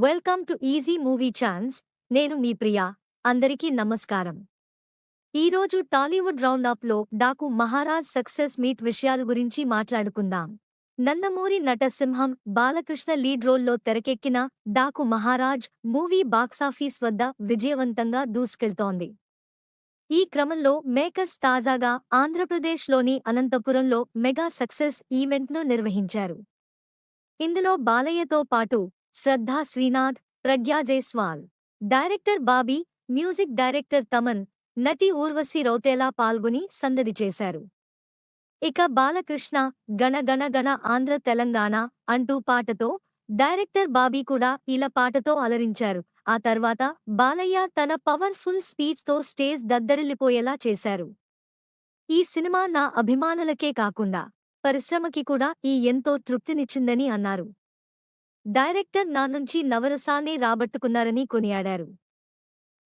Welcome to easy movie chance. నేను మీ ప్రియా. అందరికీ నమస్కారం. ఈరోజు టాలీవుడ్ రౌండప్లో డాకు మహారాజ్ సక్సెస్ మీట్ విషయాల గురించి మాట్లాడుకుందాం. నందమూరి నటసింహం బాలకృష్ణ లీడ్ రోల్లో తెరకెక్కిన డాకు మహారాజ్ మూవీ బాక్సాఫీస్ వద్ద విజయవంతంగా దూసుకెళ్తోంది. ఈ క్రమంలో మేకర్స్ తాజాగా ఆంధ్రప్రదేశ్లోని అనంతపురంలో మెగా సక్సెస్ ఈవెంట్ను నిర్వహించారు. ఇందులో బాలయ్యతో పాటు Shraddha Srinath, Pragya Jaiswal, director Bobby, music director Thaman, నటి ఊర్వశి రౌతేలా పాల్గొని సందడి చేశారు. ఇక బాలకృష్ణ గణ గణ గణ ఆంధ్ర తెలంగాణ అంటూ పాటతో, డైరెక్టర్ బాబీ కూడా ఇలా పాటతో అలరించారు. ఆ తర్వాత బాలయ్య తన పవర్ఫుల్ స్పీచ్తో స్టేజ్ దద్దరిల్లిపోయేలా చేశారు. ఈ సినిమా నా అభిమానులకే కాకుండా పరిశ్రమకి కూడా ఎంతో తృప్తినిచ్చిందని అన్నారు. డైరెక్టర్ నా నుంచి నవరసాల్ని రాబట్టుకున్నారని కొనియాడారు.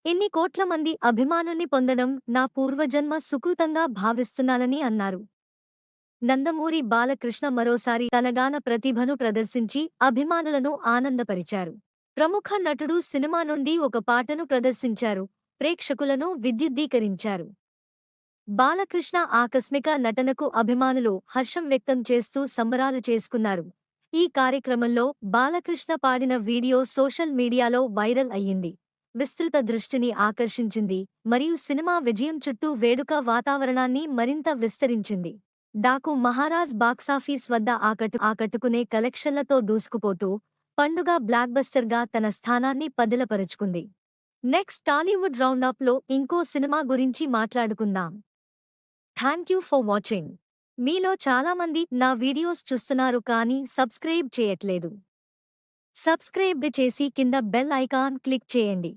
ఎన్ని కోట్ల మంది అభిమానుల్ని పొందడం నా పూర్వజన్మ సుకృతంగా భావిస్తున్నానని అన్నారు. నందమూరి బాలకృష్ణ మరోసారి తన గాన ప్రతిభను ప్రదర్శించి అభిమానులను ఆనందపరిచారు. ప్రముఖ నటుడు సినిమా నుండి ఒక పాటను ప్రదర్శించారు, ప్రేక్షకులను విద్యుద్దీకరించారు. బాలకృష్ణ ఆకస్మిక నటనకు అభిమానులు హర్షం వ్యక్తం చేస్తూ సంబరాలు చేసుకున్నారు. ఈ కార్యక్రమంలో బాలకృష్ణ పాడిన వీడియో సోషల్ మీడియాలో వైరల్ అయ్యింది. విస్తృత దృష్టిని ఆకర్షించింది మరియు సినిమా విజయం చుట్టూ వేడుక వాతావరణాన్ని మరింత విస్తరించింది. డాకు మహారాజ్ బాక్సాఫీస్ వద్ద ఆకట్టుకునే కలెక్షన్లతో దూసుకుపోతూ పండుగ బ్లాక్బస్టర్గా తన స్థానాన్ని పదిలపరుచుకుంది. నెక్స్ట్ టాలీవుడ్ రౌండప్లో ఇంకో సినిమా గురించి మాట్లాడుకుందాం. Thank you for watching. మీలో చాలామంది నా వీడియోస్ చూస్తున్నారు కానీ సబ్స్క్రైబ్ చేయట్లేదు. సబ్స్క్రైబ్ చేసి కింద బెల్ ఐకాన్ క్లిక్ చేయండి.